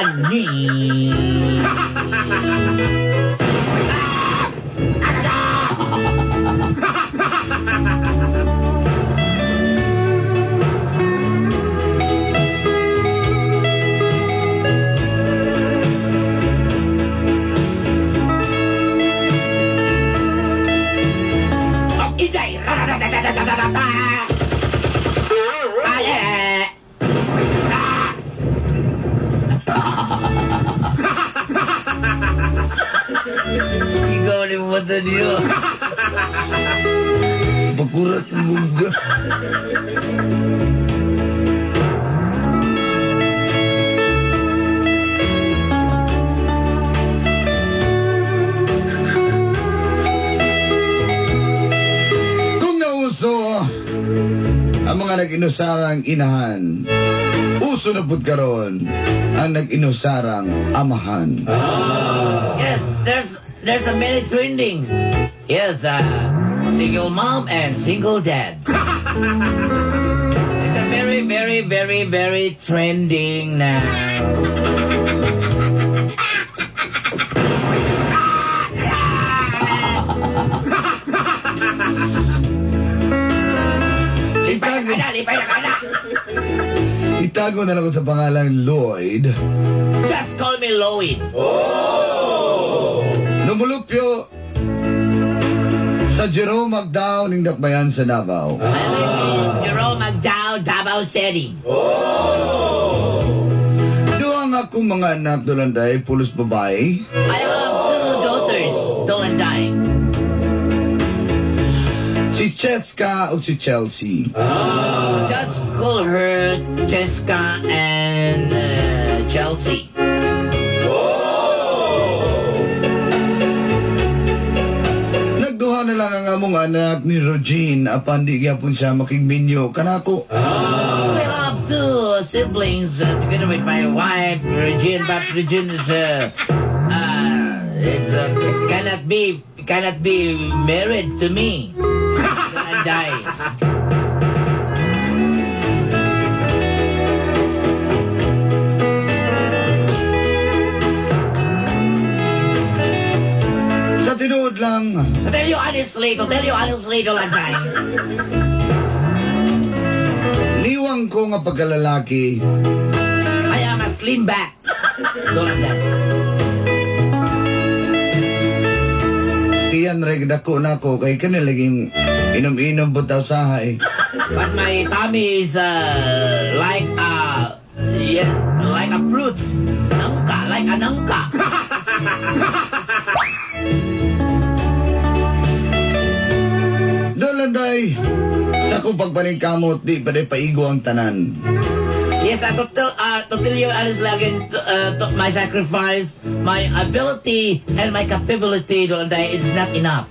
ani. Ikaw ni mata dia. Pakurat ng buga. Kung nauso ang mga nag-inusarang inahan, uso na pud karon ang nag-inusarang amahan. Yes, there's a many trendings. Yes, single mom and single dad. It's a very, very, very, very trending now. Itago na lang ako sa pangalang Lloyd. Just call me Lloyd. Lumulupyo sa Jerome Magdao ning dakbayan sa Davao. I live in Jerome Magdao, Davao City. Doon akong mga anak dolanday, pulos babae. I have two daughters, Dolanday. Si Cheska o si Chelsea. Just call her Jessica and Chelsea. Nagduha na lang ang among anak ni Regine apan di gyapon siya makigminyo kanako. We have two siblings together with my wife, Regine, but Regine is cannot be married to me. Dolanday. Sa tinuod lang, To tell you honestly, Dolanday. niwang ko nga pagkalalaki, I am a slim back, Dolanday. iyan reg dako nako kay kanilaging inom-inom butaw sahay. But my tummy is like a fruits. Nangka, like a nangka. Dolanday, sa kong pagpaningkamot, di pa rin paigo ang tanan. Yes, to tell you honestly again, to my sacrifice, my ability and my capability, Dolanday, it's not enough.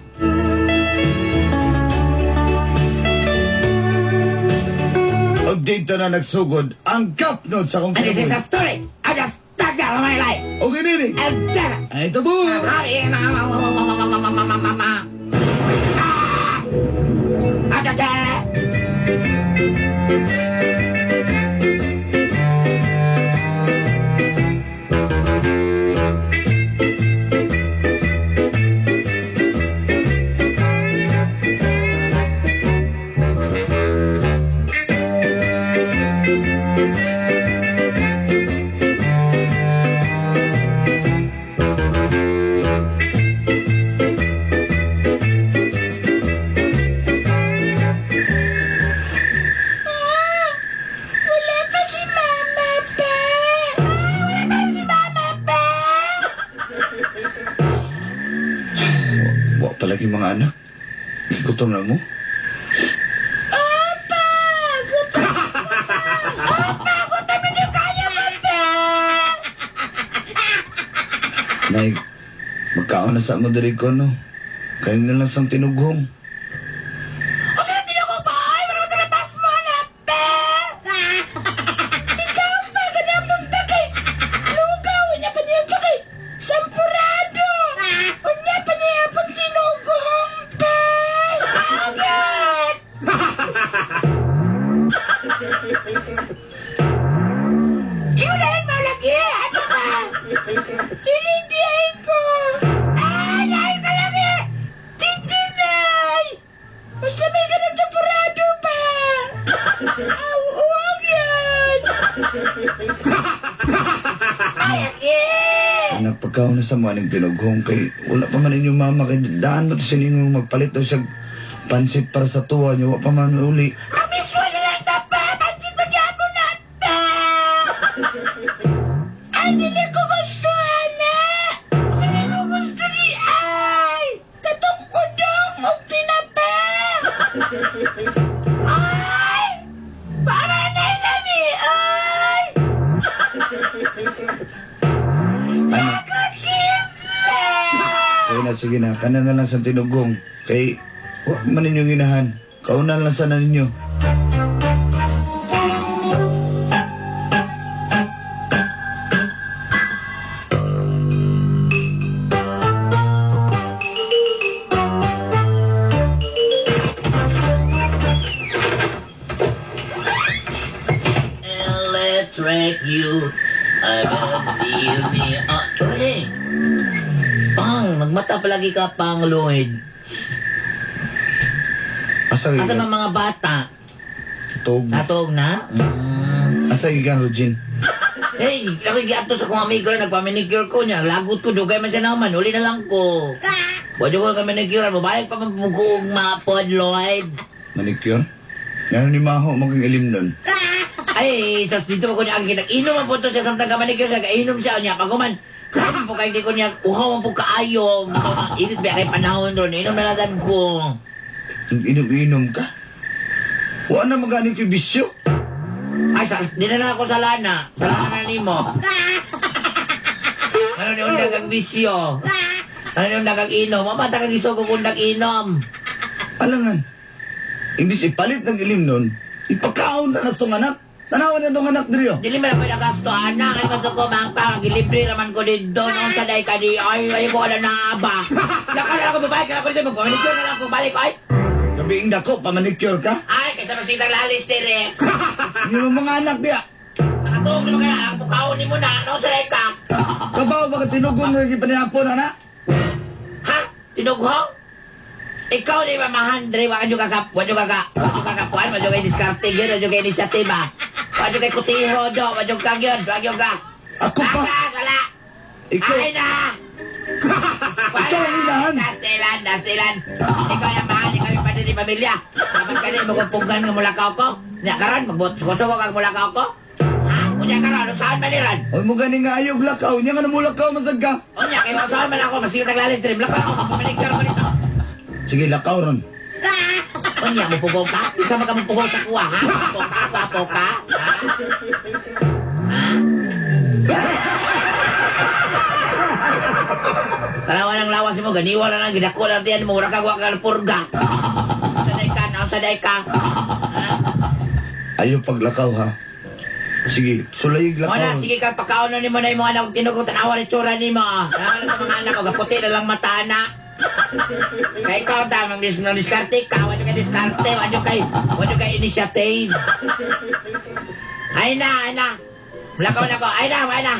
Og dito na nagsugod ang kapnod sa kong And this is kinabuhi. a story. I just stuck out of my life. O ganini, And that's ay tabo! Wa palagi mga anak. Gutom na mo? Nay, magkaon na sa mo diri ko, no? Kaya na lang sang tinugong. ipakaw na sa mga tinughong kay wala pa man inyong mama kay daan mo to siningong magpalit daw siya pansit para sa tuwa niya. Wala pa man uli. Amis, wala lang ta pa! Pansit ba niya mo na ta? Ay, dili ko gusto, Ana! Sili mo gusto ni Ay! Katong udong o tinapa! Ay! Para na nami, Ay! Nakakips na! Sige na, kanan na lang sa tinugong. Kay, wala man inyong inahan. Kaunan lang sana ninyo. Electric you, I will feel me. Hey! Pang, magmata palagi ka, Pang Lloyd. Asa Asa ikan? ng mga bata? Tog. Natog na? Asa ikan, Rogin? Hey, laki giato sa kong amigo na nagpa-manicure ko niya. Lagot ko, dugay man siya naman. Uli na lang ko. Wadyo ko ka manicure. Mabalik pa man pumugong mga pod, Lloyd. Manicure? Yan ni Maho, maging ilim nun. Ay, sas dito ko niya ang kinag-inom ang punto siya samtang ka manicure siya. Kainom siya niya. Paguman, lahat po kayo di ko niya, uhaw ang po kaayom. Init ba kay panahon doon. Inom na lang ko. Inom-inom ka? Wala na magaling ko bisyo. Ay, dinala ako sa lana. Sa lana ni mo. Ano ni undag ang bisyo? Ano ni undag ang inom? Mamata kang isugo kung undag inom. Alangan. Imbis ipalit ng ilim nun, ipakaon na nas tong anak. Tanawan na tong anak diriyo. Dili man ako nagasto, anak. Ay, masuko mang pagilibre naman ko dito. Noong sa day ka di, ay, ko wala na aba. Laka na ako, babae ka na ko dito. Magpamanicure na lang ako, balik ko, ay. Gabiing dako, pamanicure ka? Ay, kaysa masitang lalis, tere. Yung mga anak diya. Nakatuog naman ka na, ang bukaon ni mo na. Noong sa day ka. Kabaw baka tinugong rin ipanihapon, anak? Ha? Tinughong? Ikaw di ba mahandre, wakadyo kakapuan, wadyo kay diskarte yun, wadyo kay inisyatiba. Wadyo kay kutiho do, wadyo kag yun, wadyo ka. Ako pa? Sala! Ikaw? Ay na! Ikaw ang inahan? Dastilan. Ikaw yung mahal, ikaw yung pati ni pamilya. Dapat ka rin magpunggan ng mulakaw ko. Nya karan, magsuko kag mulakaw ko. Ha? Unya karan, ano saan maliran? Oy mo ganing nga ayog lakaw, niya nga namulakaw masagka. Unya, kay saan man ako, masigit ang lalis dream. Lakaw ako, pamanikar ko dito. Sige, lakaw ron. Unya, mupugong ka? Isa ka mupugong sa kuha, ha? Wapo ka? Ha? Tanawa ng lawas mo, ganiwa na lang, ginako lang diyan mo, mura kag wakal purga. Saday ka. Ha? Ayaw paglakaw ha. Sige, sulayig lakaw. Wala, sige ka, pakaon na ni mo na yung mga anak, tinugot, tanawa ni tsura ni mo. Tanawa na sa mga anak ko, gaputi na lang mata na. Kaya ikaw, tamang diskarte ka, wadyo kay diskarte, wadyo kay initiative. Ay na. Lakaw, ay na.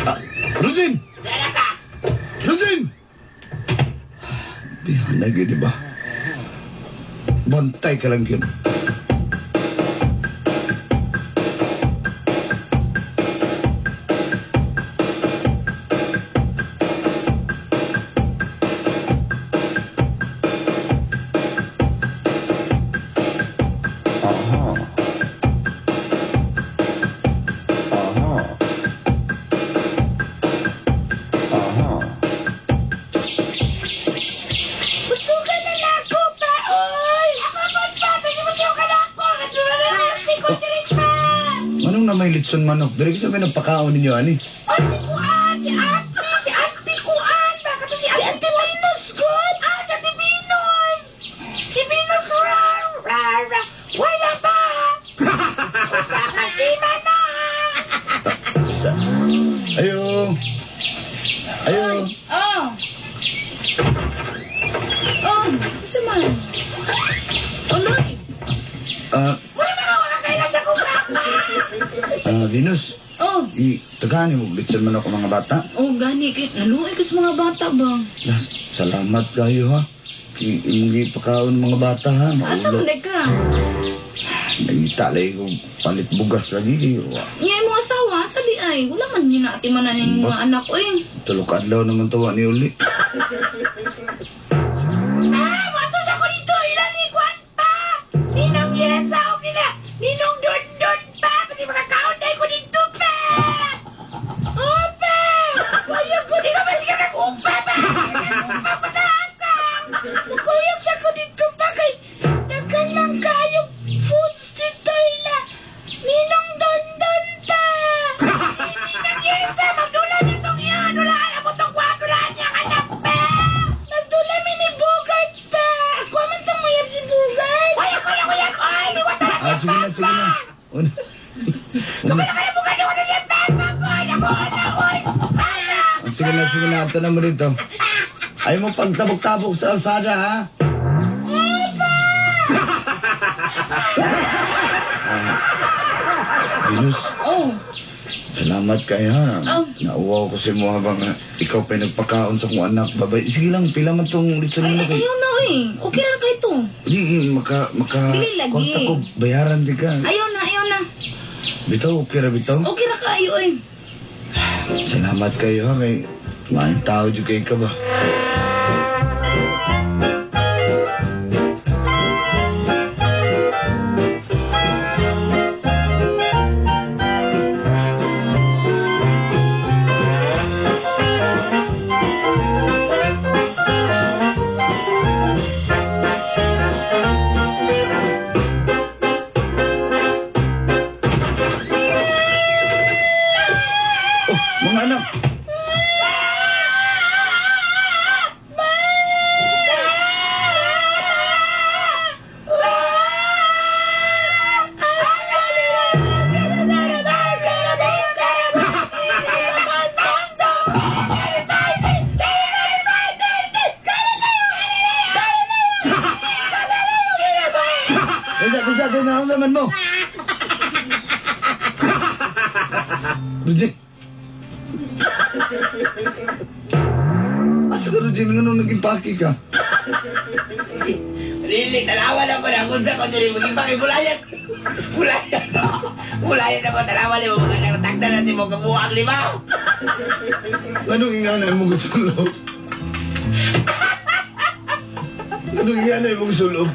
Ah, Rogin! Dala ka. Rogin! Bihan lagi, di ba? Bantay ka lang yun. Busukan na lang ako pa, oy! Ako mas papa, di busukan ako! Katulad na lang, di ko tirin pa! Anong na may litson manok? Dari ka sabi ng pakaon ninyo, ani? O, si Auntie Kuan! Baka to si Auntie Venus, good! Ah, si Auntie Venus! Si Venus, rara! Wala ba? Usa ka si Mana! Isa. Ayo. Oh. Oh, sama. Oloy. Wala ba ako nakailan sa kumapa? Venus. Oh, Tagani mo litson manok ang mga bata. oh gani kit naluoy kas mga bata ba? Salamat kayo ha. Imong pakaon mga bata ha. Asa man ka? Nagita lagi ko palit bugas lagi. Nya mo asawa sa di ay. ay. Wala man yun natin mananin mga anak ko eh. Tulog adlaw naman tawa ni Uli. Ay, watos ako dito. Ilan ni Kwan pa? Ninong Yesa o Ninong Don pa. Pati makakaon na ko dito pa. Opa! Wayag ko. Di ka ba siya kag-umpa ba? Kag-umpa pa na akang. Makuyag sa ko dito pa kay dagan lang kayo. Foods dito ila. Ninong Don pa. Ninong Yesa, magdula nitong yan. Walaan na mo itong wadulaan niyang anak pa. Magdula mi ni Bogart pa. Ako man itong mayab si Bogart. Wayag ko. Ay, liwata na siya. Sige na. Un- Kumala ka na mo ganun na siya pa. Magoy, oy. Sige na. Ato na mo dito. Ayaw mo pagtabok-tabok sa alsada, ha? Venus, Oh. salamat kayo, ha? Oh. Nauwaw ko si mo habang ikaw pa nagpakaon sa kong anak, babay. Sige lang, pila man tong litson Ay, mo kay... ayaw na eh. Okay na kayo to. Di, maka Dili lagi. kontak ko, bayaran di ka. Ayaw na. Bitaw, okay ra bitaw. Okay na kayo eh. Salamat kayo, ha? Kay maayong tao dyan kayo ka ba? Oh, mga anak! Bisa, ano naman mo? Rujin. Asa ka, Rujin? Ano naging paki ka? Lili, talawan ako na kung sa ko dili mag-ibang bulayas. Bulayas ako, talawan mo mga naratagda na si mo kabuhang limaw. Anong inganay mo gusto loob? Anong inganay mo gusto loob?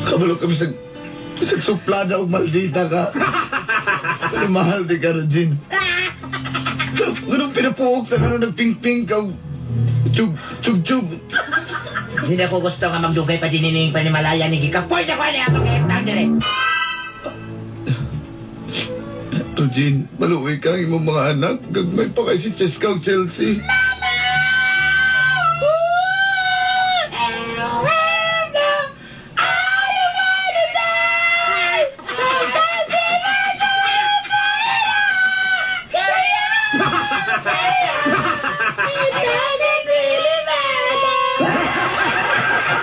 Kabalo kami sa suplada o maldita ka. Pero mahal di ka, Rujin. Ganun pinapuok ka, ganun nagping-ping ka. Chug-chug. Hindi na ko gusto nga magdugay pa dinining panimalaya ni Gikapoy na ko niya pag-iintang dire. Rujin, maluwi ka ang imong mga anak. Gagmay pa kay si Cheska o Chelsea.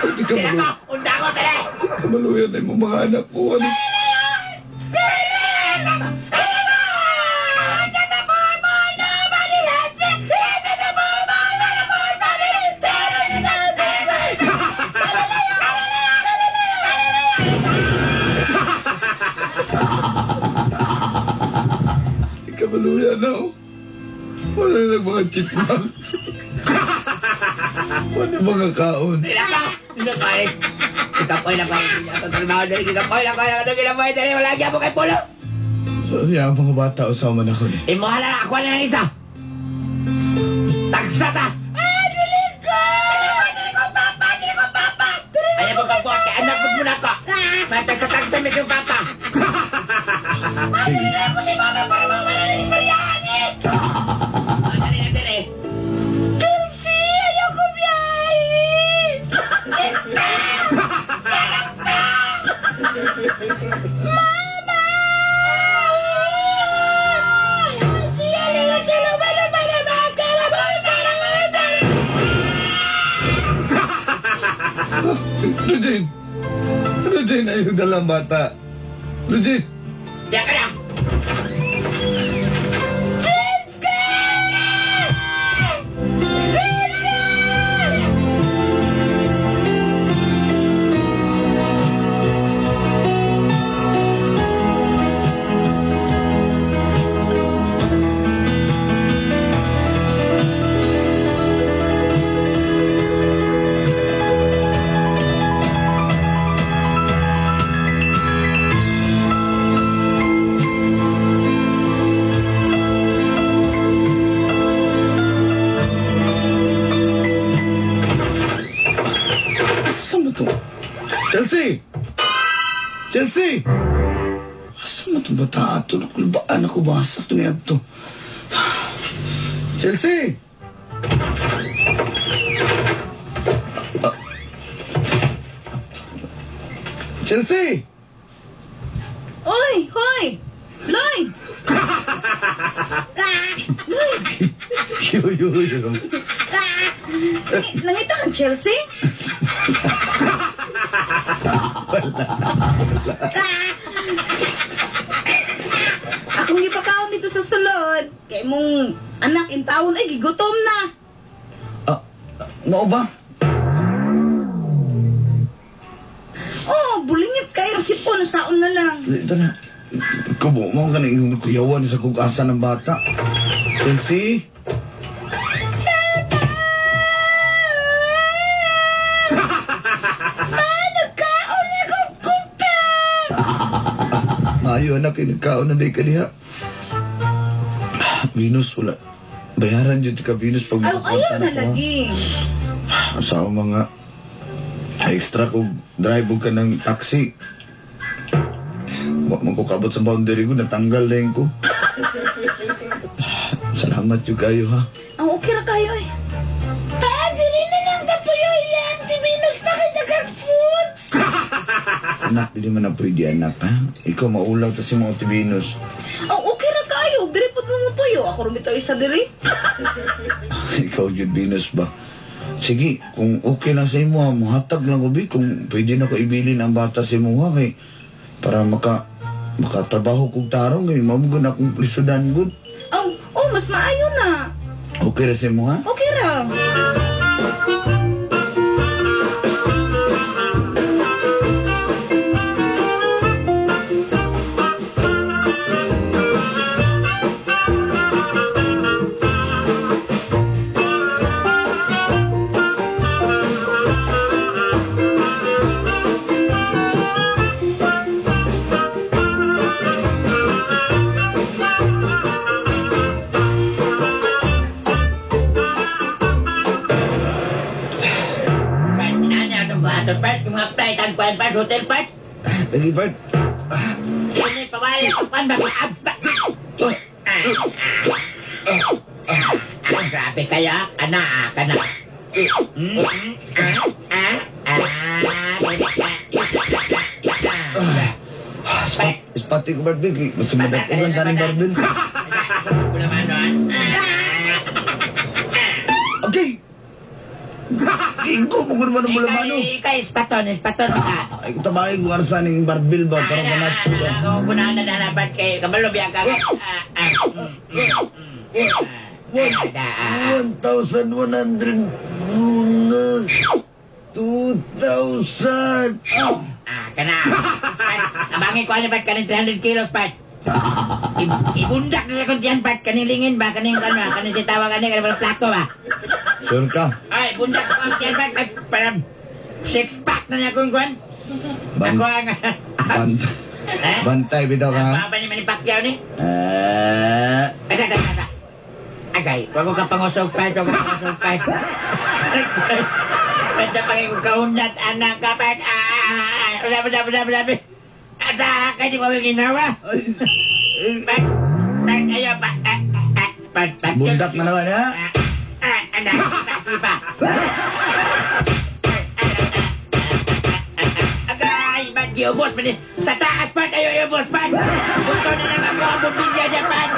Hindi ka Sila maluwi. ko, unda ko tala. Hindi ka maluwi na imong mga anak mo. Ano? Hindi ka maluwi na. Wala na mga chipmunks. Wala mga kaon. Sila ko, unda ko eh. Gikapoy na ko eh. Ato trabaho dali, Gikapoy na ko. Ato Gikapoy dali, wala kaya mo kay Pulos. Sorry, ang mga bata usama na ko ni. Imuhala na ako na ng isa. Tagsata! Dili ko, papa! Ayaw mo kabuhat kay anak mo na ko. May tagsa-tagsa mi si papa. Sige. Ako si mama para mawala ng isaryahan eh. Dali. Chelsea, ayaw ko biyahe. Esta! Sarap ka! Mama! Siya lang siya lumalabas ka na ba? Rujin, ayun dalang bata. Rujin! Diyan ka lang. Chelsea! Asa mo itong bata ito? Nakulbaan ako basa ito niya ito. Chelsea! Chelsea! Oy, hoy! Lloyd! Lloyd! Yo. Nangita kang Chelsea? Akong gipakaon dito sa sulod. Kay mong anak in taon ay gigutom na. Mao ba? Oh, bulingit kayo sipon saon na lang. Ito na. Kubo mo ka na yung kuyawan sa kugasa ng bata. Chelsea? Nagkaon na kong kuta. Maayo anak, inagkaon na day ka diha. Venus, wala. Bayaran yun ka Venus pag Ayaw makapunta na ko, ha? lagi. Sa mga extra kog drive ka ng taxi. Wag man ko kabot sa boundary ko, natanggal na yun ko. Salamat yun kayo, ha? Ang okay ra kayo eh. Diri na lang kapuyoy lang. Si Venus na kayo nagag-foods. Anak, di man na pwede anak, ha? Ikaw maulaw ta si mga Venus. Ang okay ra kayo. Diri po mo puyo. Ako rin ito isa diri. Ikaw yun, Venus ba? Sige, kung okay lang sa imo, ha, muhatag lang ubi kung pwede na ko ibilin ang bata sa imo, ha, kay para makatrabaho kong tarong, kay mamugon akong lisudan good. Oh, mas maayo na. Okay ra sa imo, ha? Okay ra. Part, yung mga flight and kwan part, hotel part. Lagi, Bart. Ini pawal, kwan ba mga abs ba? Grabe kayo, kana. Spati ko, Bart, Big. Mas madat ko lang taning barbell. Okay! Ikaw mo kung naman ang mula-mano. Ikaw, ispaton ka. Ay, tabahin ko arsa ng barbell ba? Para manatso ba? Ako, kunahan na nalabat kay kabalo biya ka. 1,100 muna. 2,000. Kana. Abangin ko ano ba't kaning 300 kilos, Pat? Ibundak na sa kuntiyan, Pat. Kanilingin ba? Kaning si tawag kaning plato ba? Sure ka? Ay, bundak sa kuntiyan, Pat. Ay, parang 6-pack na niya kung kwan. Ban- Ako ang... Bantay, bitaw ka, ha? Baba ni Manipacquiao ni? Eh... Asa. Agay, wag ko ka pangusog, Pat. Wag ko pangusog, Pat. Pwede pa kayo kaunat, anak ka, Pat. Sabi. At sa akin, di ko ginawa. Pat, ayaw, Pat. Bundak na naman, ha? Anak, kasi pa. Agay, Pat, giubos pa sa taas, Pat. Ayaw, iubos, Pat. Punto na lang ako ang bumbilya dyan, Pat.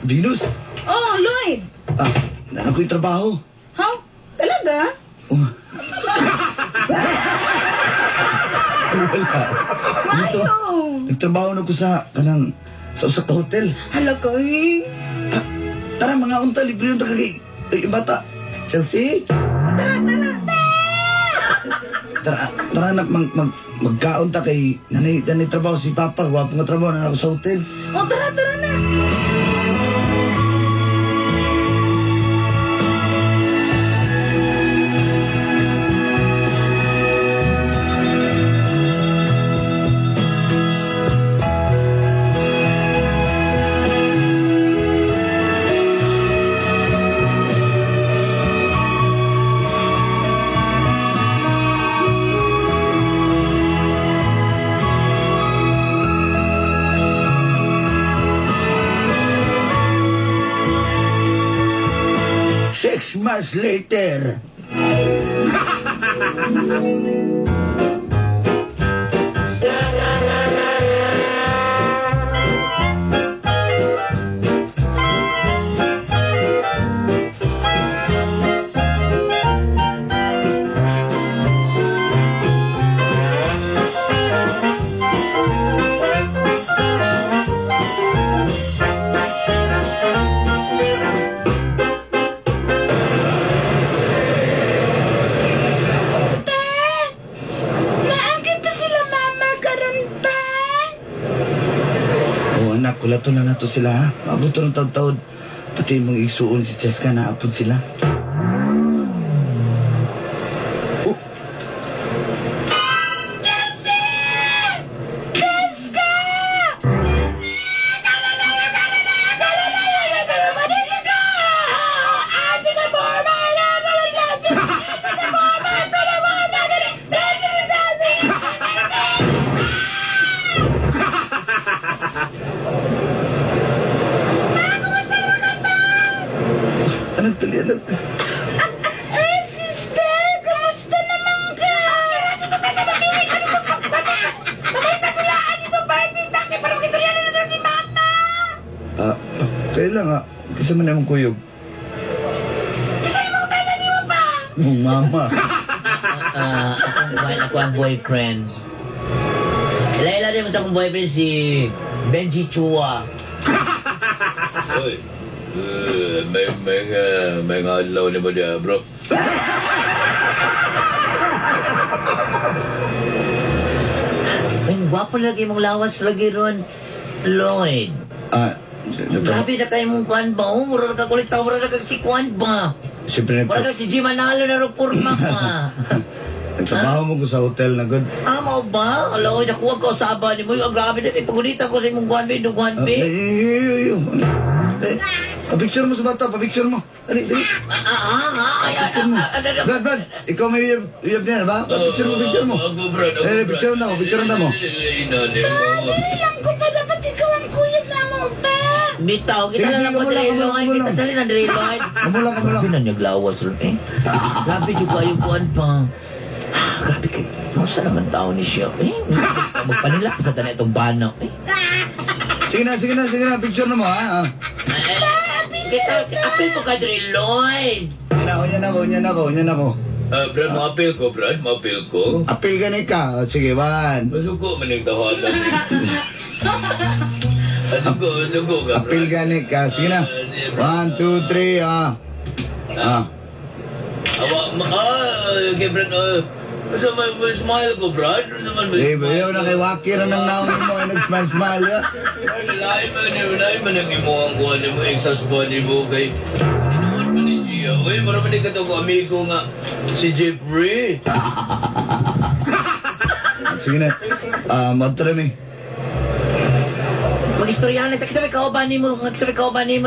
Venus! Oh, Lloyd. Nanan ko yung trabaho. Ha? Talaga? Oh. Wala. Dito, Maayo. nagtrabaho na ko sa usak na hotel. Hala ko eh. Tara, mga unta, libre yung tagagay. Ay, bata. Chelsea? Tara, anak, magkaunta kay nanay trabaho si Papa. Gwapo nga trabaho na ako sa hotel. Oh, tara na. hours later. Naagit to sila mama karon pa. Oh anak, kulato na nato sila ha. Mabuto ng taon-taon. Pati mong igsuon si Cheska na apod sila. Oh, Jessica! Ate sa forma na sa forma anak tali anak. Sister, kamusta naman ka? Ah, kailan nga? Kasi man namang kuyog. Oh, mama. Ako ang boyfriend. Laila din mo sa akong boyfriend si Benji Chua. Oy, may adlaw ni ba diya, bro? Ay, gwapo lagi mong lawas lagi ron, Lloyd. Ah, Grabe na kayo mong kuhan ba? Oh, mura na kakulitaw, mura na kag si kuhan ba? siyempre Mura kag si G Manalo na rin purma ka. nagtrabaho mo ko sa hotel na good. Amo ba? Alam ko, nakuha ka usaba ni mo. Ang grabe na, ipagulita ko sa imong kuhan ba, yung kuhan ba? Pa-picture mo sa bata, pa-picture mo. Dali, dali. Brad, Brad, ikaw may uyab niya, ba? Pa-picture mo, picture mo. Ako, Brad. Ako, Eh, Brad. picture na mo, picture na mo. Inani mo. Ilang ko pa dapat ikaw ang kuyog na mo pa. Bitaw, kita Sige, na lang sige, ko kamulang, dali, Lloyd. kamulang. Kita dali na dali, Lloyd. Kamulang, kamulang. Grabe na niya glawas ron eh. Grabe juga yung kuhan pa. Grabe kay, mausa naman tao ni siya eh. Magpanilak sa tanan itong bana eh. Sige na, sige na, sige na, picture na mo, ha? Kita, apil mo ka dali, Lloyd. Yan ako. Brad, maapil ko, Brad. Maapil ko. Apil ka ni ka. O, sige, one. Masuko man yung tawanan. Masuko ka, Apil Brad. ka ni ka. Sige na. 1, 2, 3, ah. Ah. Okay, Brad. Basta may smile ko, Brad. Ano naman may Eh, bayaw na kay Wakira ng naon mo, ay nag-smile-smile, ya. Lain man ang imo ang kuha ni mo, ex-husband ni mo kay... Ano man ni siya? Uy, marami ka ito ko, amigo nga. Si Jeffrey. Sige na. Madra mi. Mag-istorya na sa kisabay kauban ni mo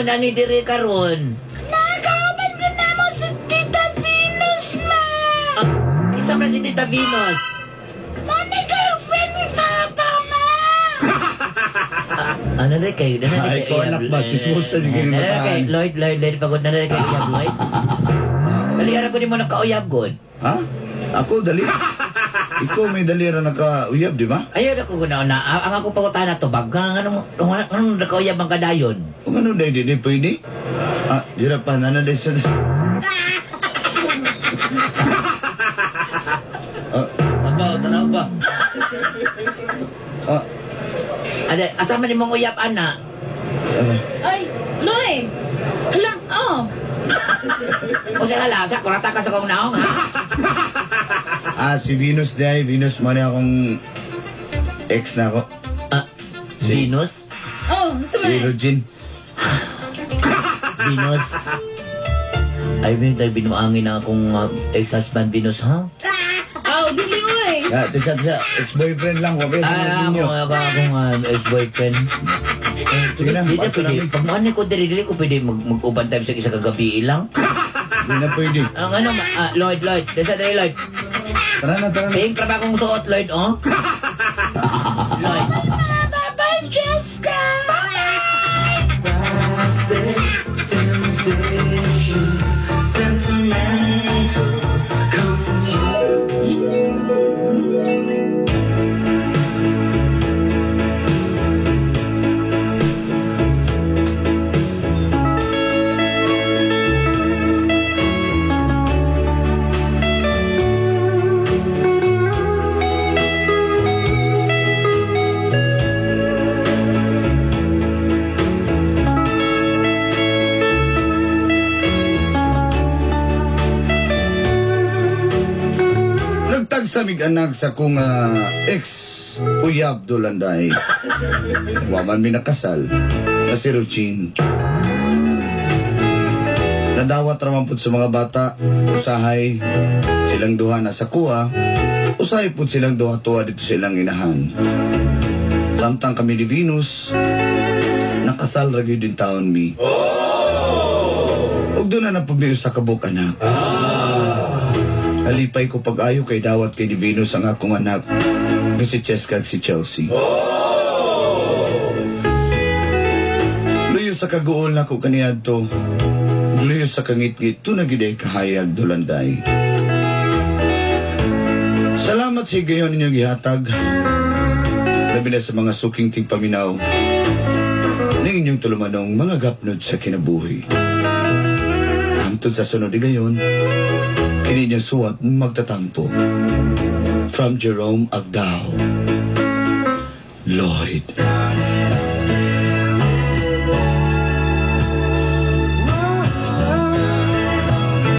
na ni Diri karon. Nakakauban ko na mo si Tita Venus, ma. Isa na si Tita Venus. Mami, girlfriend ni Papa, ma. Ano na kayo? Ay, ko anak ba? Chismosa yung ganyan bataan. Lloyd, pagod na rin kayo, Lloyd. Dalihan ako ni mo nakauyab, God. Ha? Ako, dali. Ikaw may dalira naka-uyab, di ba? Ayun ako na ang ako pagutan na to, bagang anong nakauyab ang kadayon? Kung ano, di pwede. Dira pa, nanaday sa... Tanaw ba? Ada, asa man imong uyab, ana? Ay, Lloyd. Hala, oh. O siya lang, sa kurata ka sa kong naong, ha? Si Venus day. Venus, mali akong ex na ako. Venus? Oh, Si Regine. Venus? Ay, may tayo binuangin na akong ex-husband, Venus, ha? Oh, dili, oy. Tisa, ex-boyfriend lang. Wabi, sa ninyo. Akong ex-boyfriend. Sige na, Hindi na bato pwede. namin. Pag maani ko, dili ko pwede mag-uban tayo sa isa kagabi ilang. Hindi na pwede. Ang ano, Lloyd, desa dali, Lloyd. Tara na. Ping, traba kong suot, Lloyd, oh. Lloyd. Bye-bye, Jessica. Bye. Sensation, sent from samig anak sa kong ex-uyab dolanday. Waman mi nakasal na si Ruchin. Nadawat raman po sa mga bata, usahay silang duha na sa kuha, usahay po silang duha tuwa dito silang inahan. Samtang kami ni Venus, nakasal ragyo din taon mi. Ug doon na napagmiyo sa kabuk anak. Alipay ko pag-ayo kay dawat kay ni Venus ang akong anak na si Cheska at si Chelsea. Luyo sa kaguol na ko kaniyadto. Luyo sa kangit-ngit to na giday kahayag dolanday. Salamat sa higayon ninyong gihatag. Labi na sa mga suking tigpaminaw ng inyong tulumanong mga gapnod sa kinabuhi. Hangtod sa sunod higayon, kininyong suwat magtatampo. From Jerome Agdao, Lloyd.